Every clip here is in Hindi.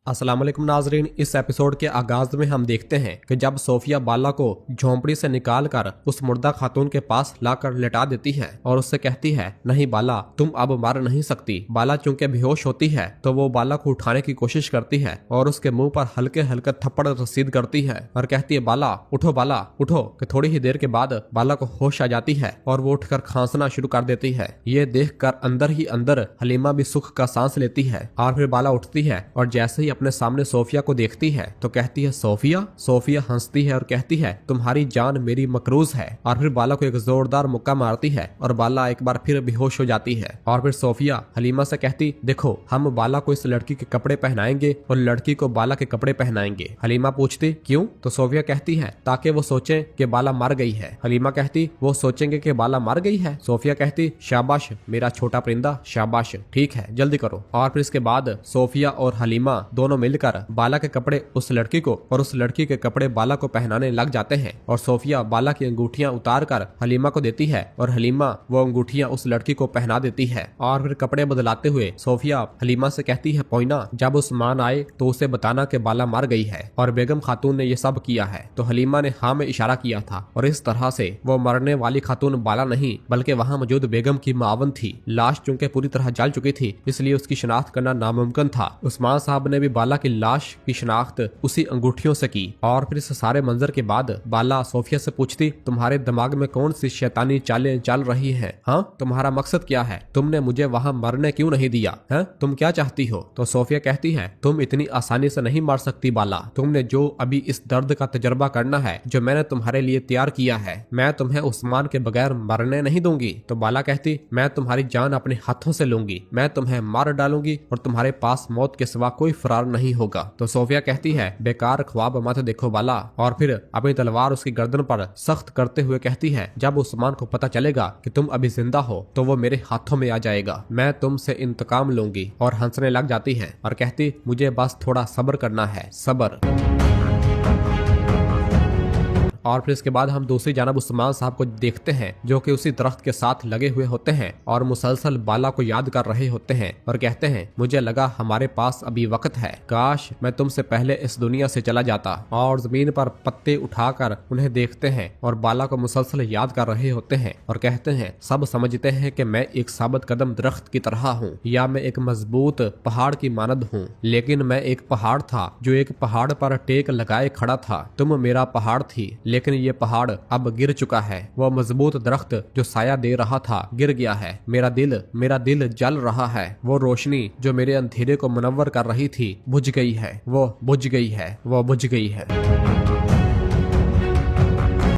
अस्सलाम वालेकुम नाजरीन। इस एपिसोड के आगाज में हम देखते हैं कि जब सोफिया बाला को झोंपड़ी से निकाल कर उस मुर्दा खातून के पास लाकर लेटा देती है और उससे कहती है, नहीं बाला, तुम अब मर नहीं सकती। बाला चूंकि बेहोश होती है तो वो बाला को उठाने की कोशिश करती है और उसके मुंह पर हल्के हल्के थप्पड़ रसीद करती है और कहती है, बाला उठो कि थोड़ी ही देर के बाद बाला को होश आ जाती है और वो उठकर खांसना शुरू कर देती है। ये देखकर अंदर ही अंदर हलीमा भी सुख का सांस लेती है और फिर बाला उठती है और जैसे ही अपने सामने सोफिया को देखती है तो कहती है, सोफिया। सोफिया हंसती है और कहती है, तुम्हारी जान मेरी मकरूज है। और फिर बाला को एक जोरदार मुक्का मारती है और बाला एक बार फिर बेहोश हो जाती है। और फिर सोफिया हलीमा से कहती, देखो हम बाला को इस लड़की के कपड़े पहनाएंगे और लड़की को बाला के कपड़े पहनाएंगे। हलीमा पूछती, क्यों? तो सोफिया कहती है, ताकि वो सोचे कि बाला मर गई है। हलीमा कहती, वो सोचेंगे कि बाला मर गई है? सोफिया कहती, शाबाश मेरा छोटा परिंदा, शाबाश, ठीक है जल्दी करो। और फिर इसके बाद सोफिया और हलीमा दोनों मिलकर बाला के कपड़े उस लड़की को और उस लड़की के कपड़े बाला को पहनाने लग जाते हैं और सोफिया बाला की अंगूठियां उतार कर हलीमा को देती है और हलीमा वो अंगूठियां उस लड़की को पहना देती है। और फिर कपड़े बदलाते हुए सोफिया हलीमा से कहती है, पोइना, जब उस्मान आए तो उसे बताना कि बाला मर गई है और बेगम खातून ने ये सब किया है। तो हलीमा ने हाँ में इशारा किया था और इस तरह से वो मरने वाली खातून बाला नहीं बल्कि वहाँ मौजूद बेगम की मावन थी। लाश चूंकि पूरी तरह जल चुकी थी इसलिए उसकी शिनाख्त करना नामुमकिन था। उस्मान साहब ने भी बाला की लाश की शिनाख्त उसी अंगूठियों से की। और फिर इस सारे मंजर के बाद बाला सोफिया से पूछती, तुम्हारे दिमाग में कौन सी शैतानी चालें चल रही हैं? हाँ, तुम्हारा मकसद क्या है? तुमने मुझे वहाँ मरने क्यों नहीं दिया है? तुम क्या चाहती हो? तो सोफिया कहती है, तुम इतनी आसानी से नहीं मर सकती बाला। तुमने जो अभी इस दर्द का तजर्बा करना है जो मैंने तुम्हारे लिए तैयार किया है, मैं तुम्हें उस्मान के बगैर मरने नहीं दूंगी। तो बाला कहती, मैं तुम्हारी जान अपने हाथों से लूंगी, मैं तुम्हें मार डालूंगी और तुम्हारे पास मौत के सिवा कोई फरार नहीं होगा। तो सोफिया कहती है, बेकार ख्वाब मत देखो बाला। और फिर अपनी तलवार उसकी गर्दन पर सख्त करते हुए कहती है, जब उस्मान को पता चलेगा कि तुम अभी जिंदा हो तो वो मेरे हाथों में आ जाएगा, मैं तुमसे इंतकाम लूंगी। और हंसने लग जाती है और कहती, मुझे बस थोड़ा सब्र करना है, सब्र। और फिर इसके बाद हम दूसरी जानब उस्मान साहब को देखते हैं जो कि उसी दरख्त के साथ लगे हुए होते हैं और मुसलसल बाला को याद कर रहे होते हैं और कहते हैं, मुझे लगा हमारे पास अभी वक्त है, काश मैं तुमसे पहले इस दुनिया से चला जाता। और जमीन पर पत्ते उठाकर उन्हें देखते हैं और बाला को मुसलसल याद कर रहे होते हैं और कहते हैं, सब समझते हैं कि मैं एक साबित कदम दरख्त की तरह हूँ या मैं एक मजबूत पहाड़ की मानद हूँ, लेकिन मैं एक पहाड़ था जो एक पहाड़ पर टेक लगाए खड़ा था। तुम मेरा पहाड़ थी लेकिन ये पहाड़ अब गिर चुका है। वो मजबूत दरख्त जो साया दे रहा था गिर गया है। मेरा दिल जल रहा है। वो रोशनी जो मेरे अंधेरे को मुनव्वर कर रही थी बुझ गई है, वो बुझ गई है।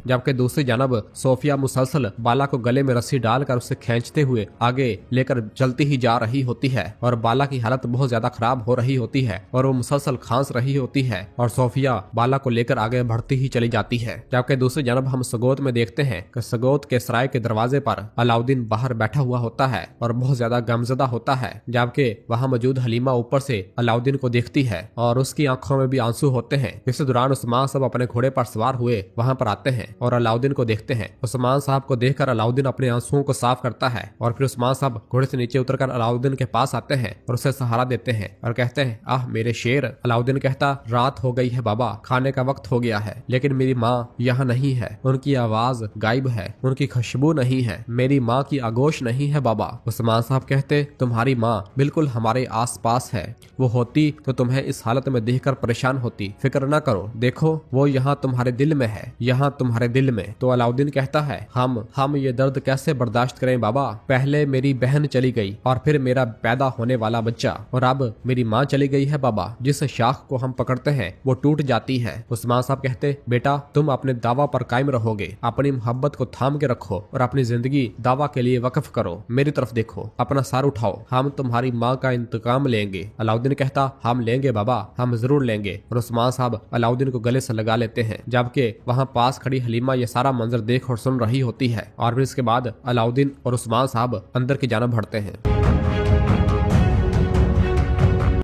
जबकि दूसरी जानब सोफिया मुसलसल बाला को गले में रस्सी डालकर उसे खींचते हुए आगे लेकर चलती ही जा रही होती है और बाला की हालत बहुत ज्यादा खराब हो रही होती है और वो मुसलसल खांस रही होती है और सोफिया बाला को लेकर आगे बढ़ती ही चली जाती है। जबकि दूसरी जानब हम सगोत में देखते हैं कि सगोत के सराय के दरवाजे पर अलाउद्दीन बाहर बैठा हुआ होता है और बहुत ज्यादा गमजदा होता है। जबकि वहाँ मौजूद हलीमा ऊपर से अलाउद्दीन को देखती है और उसकी आंखों में भी आंसू होते हैं। इस दौरान उस्मान सब अपने घोड़े पर सवार हुए वहाँ पर आते हैं और अलाउद्दीन को देखते हैं। उस्मान साहब को देखकर अलाउद्दीन अपने आंसुओं को साफ करता है और फिर उस्मान साहब घोड़े से नीचे उतरकर अलाउद्दीन के पास आते हैं और उसे सहारा देते हैं और कहते हैं, आह मेरे शेर। अलाउद्दीन कहता, रात हो गई है बाबा, खाने का वक्त हो गया है, लेकिन मेरी माँ यहाँ नहीं है, उनकी आवाज गायब है, उनकी खुशबू नहीं है, मेरी माँ की आगोश नहीं है बाबा। उस्मान साहब कहते, तुम्हारी माँ बिल्कुल हमारे आस पास है, वो होती तो तुम्हें इस हालत में देखकर परेशान होती। फिक्र न करो, देखो वो यहाँ तुम्हारे दिल में है, यहाँ तुम्हारे दिल में। तो अलाउद्दीन कहता है, हम ये दर्द कैसे बर्दाश्त करें बाबा? पहले मेरी बहन चली गई और फिर मेरा पैदा होने वाला बच्चा और अब मेरी माँ चली गई है बाबा। जिस शाख को हम पकड़ते हैं वो टूट जाती है। उस्मान साहब कहते, बेटा तुम अपने दावा पर कायम रहोगे, अपनी मोहब्बत को थाम के रखो और अपनी जिंदगी दावा के लिए वक्फ करो। मेरी तरफ देखो, अपना सर उठाओ, हम तुम्हारी माँ का इंतकाम लेंगे। अलाउद्दीन कहता, हम लेंगे बाबा, हम जरूर लेंगे। और उस्मान साहब अलाउद्दीन को गले से लगा लेते हैं। जबकि वहाँ पास खड़ी हलीमा ये सारा मंजर देख और सुन रही होती है और फिर इसके बाद अलाउद्दीन और उस्मान साहब अंदर की जानिब बढ़ते हैं।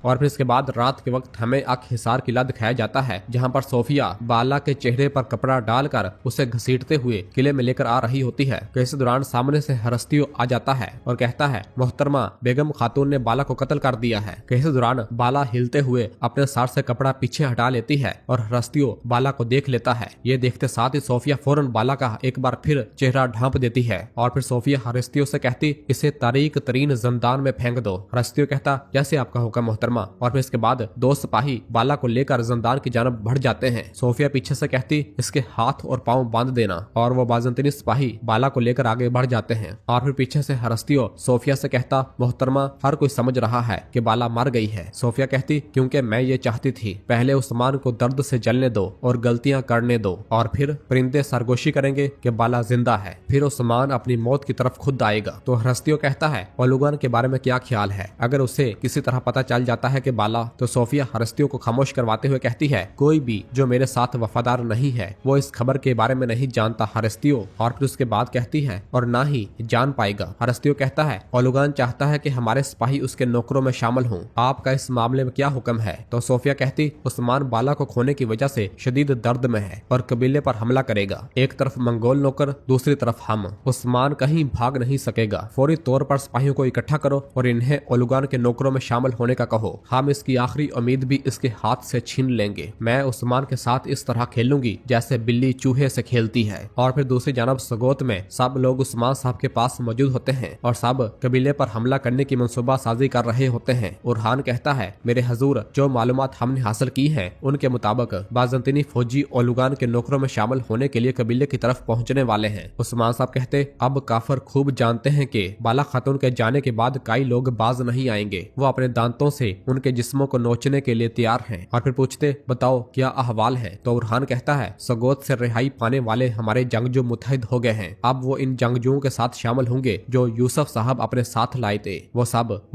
और फिर इसके बाद रात के वक्त हमें एक हिसार किला दिखाया जाता है जहाँ पर सोफिया बाला के चेहरे पर कपड़ा डालकर उसे घसीटते हुए किले में लेकर आ रही होती है। तो इस दौरान सामने से हरस्तियों आ जाता है और कहता है मोहतरमा बेगम खातून ने बाला को कत्ल कर दिया है। इस दौरान बाला हिलते हुए अपने सर से कपड़ा पीछे हटा लेती है और हरस्तियों बाला को देख लेता है। ये देखते साथ ही सोफिया फौरन बाला का एक बार फिर चेहरा ढांप देती है और फिर सोफिया हरस्तियों से कहती इसे तारीक तरीन जिंदान में फेंक दो। हरस्तियों कहता जैसे आपका हुक्म मोहतरमा। और फिर इसके बाद दो सिपाही बाला को लेकर जिंदान की जानब बढ़ जाते हैं। सोफिया पीछे से कहती इसके हाथ और पांव बांध देना और वो बाज़ंतीनी सिपाही बाला को लेकर आगे बढ़ जाते हैं। और फिर पीछे से हरस्तियों सोफिया से कहता मोहतरमा हर कोई समझ रहा है कि बाला मर गई है। सोफिया कहती क्योंकि मैं ये चाहती थी पहले उस्मान को दर्द से जलने दो और गलतियां करने दो और फिर परिंदे सरगोशी करेंगे कि बाला जिंदा है, फिर उस्मान अपनी मौत की तरफ खुद आएगा। तो हरस्तियों कहता है ओलुगान के बारे में क्या ख्याल है, अगर उसे किसी तरह पता चल जाता है कि बाला। तो सोफिया हरस्तियों को खामोश करवाते हुए कहती है कोई भी जो मेरे साथ वफादार नहीं है वो इस खबर के बारे में नहीं जानता हरस्तियों। और फिर उसके बाद कहती है और ना ही जान पाएगा। हरस्तियों कहता है ओलुगान चाहता है कि हमारे सिपाही उसके नौकरों में शामिल हों, आपका इस मामले में क्या हुक्म है। तो सोफिया कहती उस्मान बाला को खोने की वजह से शदीद दर्द में है और कबीले पर हमला करेगा। एक तरफ मंगोल नौकर, दूसरी तरफ हम। उस्मान कहीं भाग नहीं सकेगा। फौरी तौर पर सिपाहियों को इकट्ठा करो और इन्हें ओलुगान के नौकरों में शामिल होने का कहो। हम इसकी आखिरी उम्मीद भी इसके हाथ से छीन लेंगे। मैं उस्मान के साथ इस तरह खेलूंगी जैसे बिल्ली चूहे से खेलती है। और फिर दूसरी जानब सगोत में सब लोग उस्मान साहब के पास मौजूद होते हैं और सब कबीले पर हमला करने की मंसूबा साजी कर रहे होते हैं। उरहान कहता है मेरे हजूर जो मालूमात हमने हासिल की हैं उनके मुताबिक बाज़ंतीनी फौजी ओलुगान के नौकरों में शामिल होने के लिए कबीले की तरफ पहुंचने वाले हैं। उस्मान साहब कहते अब काफर खूब जानते हैं कि बाला खातून के जाने के बाद कई लोग बाज नहीं आएंगे। वो अपने दांतों से उनके जिस्मों को नोचने के लिए तैयार हैं। और फिर पूछते बताओ क्या अहवाल है। तो उरहान कहता है सगोत से रिहाई पाने वाले हमारे जंगजू मुत्तहिद हो गए हैं। अब वो इन जंगजुओं के साथ शामिल होंगे जो यूसुफ साहब अपने साथ लाए थे। वो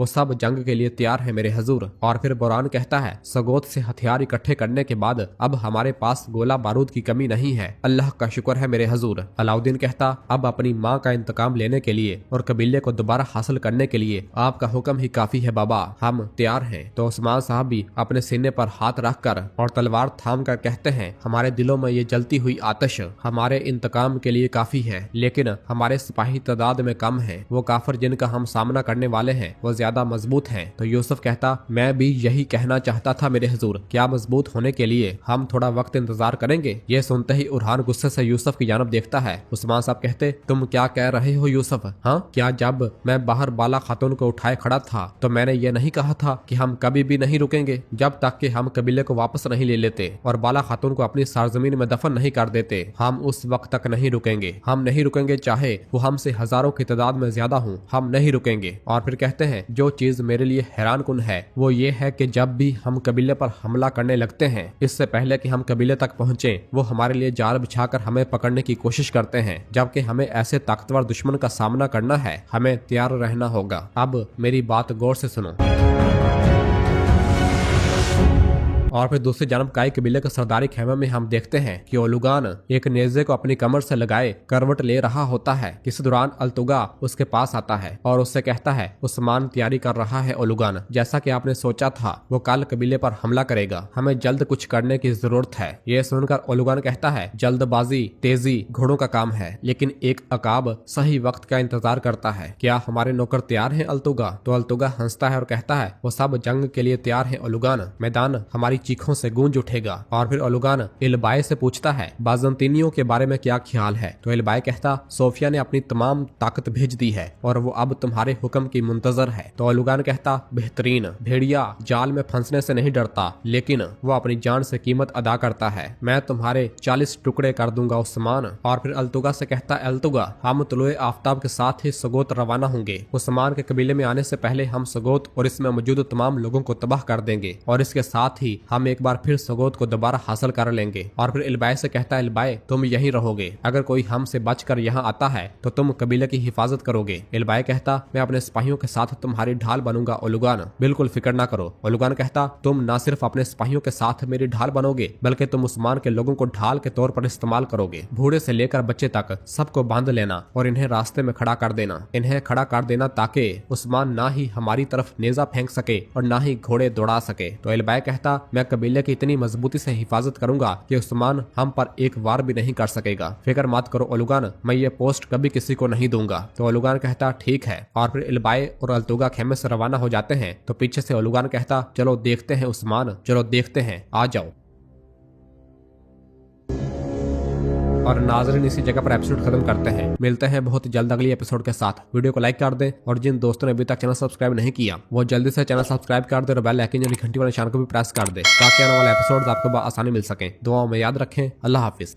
सब जंग के लिए तैयार है मेरे हजूर। और फिर बुरहान कहता है सगोत से हथियार इकट्ठे करने के बाद अब हमारे पास गोला बारूद की कमी नहीं है, अल्लाह का शुक्र है मेरे हजूर। अलाउद्दीन कहता अब अपनी माँ का इंतकाम लेने के लिए और कबीले को दोबारा हासिल करने के लिए आपका हुक्म ही काफी है बाबा, हम तैयार हैं। तो उस्मान साहब भी अपने सीने पर हाथ रखकर और तलवार थाम कर कहते हैं हमारे दिलों में ये जलती हुई आतिश हमारे इंतकाम के लिए काफी है, लेकिन हमारे सिपाही तादाद में कम है। वो काफिर जिनका हम सामना करने वाले हैं वो ज्यादा मजबूत हैं। तो यूसुफ कहता मैं भी यही कहना चाहता था मेरे हुजूर, क्या मजबूत होने के लिए हम थोड़ा वक्त इंतजार करेंगे। ये सुनते ही उरहान गुस्से से यूसुफ की जानब देखता है। उस्मान साहब कहते तुम क्या कह रहे हो यूसुफ, हाँ क्या जब मैं बाहर बाला खातून को उठाए खड़ा था तो मैंने ये नहीं कहा था कि हम कभी भी नहीं रुकेंगे जब तक कि हम कबीले को वापस नहीं ले लेते और बाला खातून को अपनी सरजमीन में दफन नहीं कर देते। हम उस वक्त तक नहीं रुकेंगे, हम नहीं रुकेंगे चाहे वो हमसे हजारों की तादाद में ज्यादा हूँ, हम नहीं रुकेंगे। और फिर कहते हैं जो चीज मेरे लिए हैरान कुन है वो ये है कि जब भी हम कबीले पर हमला करने लगते हैं इससे पहले कि हम कबीले तक पहुंचे वो हमारे लिए जाल बिछाकर हमें पकड़ने की कोशिश करते हैं। जबकि हमें ऐसे ताकतवर दुश्मन का सामना करना है, हमें तैयार रहना होगा। अब मेरी बात गौर से सुनो। और फिर दूसरी जानब काई कबीले के सरदारी खेमे में हम देखते हैं कि ओलुगान एक नेज़े को अपनी कमर से लगाए करवट ले रहा होता है। इस दौरान अल्तुगा उसके पास आता है और उससे कहता है उस्मान तैयारी कर रहा है ओलुगान, जैसा कि आपने सोचा था वो कल कबीले पर हमला करेगा, हमें जल्द कुछ करने की जरूरत है। ये सुनकर ओलुगान कहता है जल्दबाजी तेजी घोड़ों का काम है, लेकिन एक अकाब सही वक्त का इंतजार करता है। क्या हमारे नौकर तैयार हैं अल्तुगा? तो अल्तुगा हंसता है और कहता है वो सब जंग के लिए तैयार है ओलुगान, मैदान हमारी चीखों से गूंज उठेगा। और फिर ओलुगान इलबाए से पूछता है बाज़ंतीनियों के बारे में क्या ख्याल है। तो इलबाए कहता सोफिया ने अपनी तमाम ताकत भेज दी है और वो अब तुम्हारे हुक्म की मुंतजर है। तो ओलुगान कहता बेहतरीन, भेड़िया जाल में फंसने से नहीं डरता लेकिन वो अपनी जान से कीमत अदा करता है, मैं तुम्हारे 40 टुकड़े कर दूंगा उस्मान। और फिर अल्तुगा से कहता अल्तुगा हम तुलुए आफ्ताब के साथ ही सगोत रवाना होंगे। उस्मान के कबीले में आने से पहले हम सगोत और इसमें मौजूद तमाम लोगों को तबाह कर देंगे और इसके साथ ही हम एक बार फिर सगोत को दोबारा हासिल कर लेंगे। और फिर इल्बाई से कहता है, इल्बाई तुम यहीं रहोगे, अगर कोई हमसे बचकर यहाँ आता है तो तुम कबीले की हिफाजत करोगे। इल्बाई कहता, मैं अपने सिपाहियों के साथ तुम्हारी ढाल बनूंगा ओलुगान, बिल्कुल फिक्र ना करो। ओलुगान कहता, तुम न सिर्फ अपने सिपाहियों के साथ मेरी ढाल बनोगे बल्कि तुम उस्मान के लोगों को ढाल के तौर पर इस्तेमाल करोगे। बूढ़े से लेकर बच्चे तक सबको बांध लेना और इन्हें रास्ते में खड़ा कर देना, ताकि उस्मान ना ही हमारी तरफ नेजा फेंक सके और ना ही घोड़े दौड़ा सके। तो इल्बाई कहता, मैं कबीले की इतनी मजबूती से हिफाजत करूंगा कि उस्मान हम पर एक वार भी नहीं कर सकेगा। फिक्र मत करो ओलुगान, मैं ये पोस्ट कभी किसी को नहीं दूंगा। तो ओलुगान कहता, ठीक है। और फिर इल्बाई और अल्तुगा खेमे से रवाना हो जाते हैं। तो पीछे से ओलुगान कहता, चलो देखते हैं उस्मान, चलो देखते हैं, आ जाओ। और नाज़रीन इसी जगह पर एपिसोड खत्म करते हैं। मिलते हैं बहुत जल्द अगली एपिसोड के साथ। वीडियो को लाइक कर दें और जिन दोस्तों ने अभी तक चैनल सब्सक्राइब नहीं किया वो जल्दी से चैनल सब्सक्राइब कर दे और बेल आइकन यानी घंटी वाले निशान को भी प्रेस कर दे, ताकि आने वाले एपिसोड आपको आसानी मिल सके। दुआओं में याद रखें। अल्लाह हाफिज।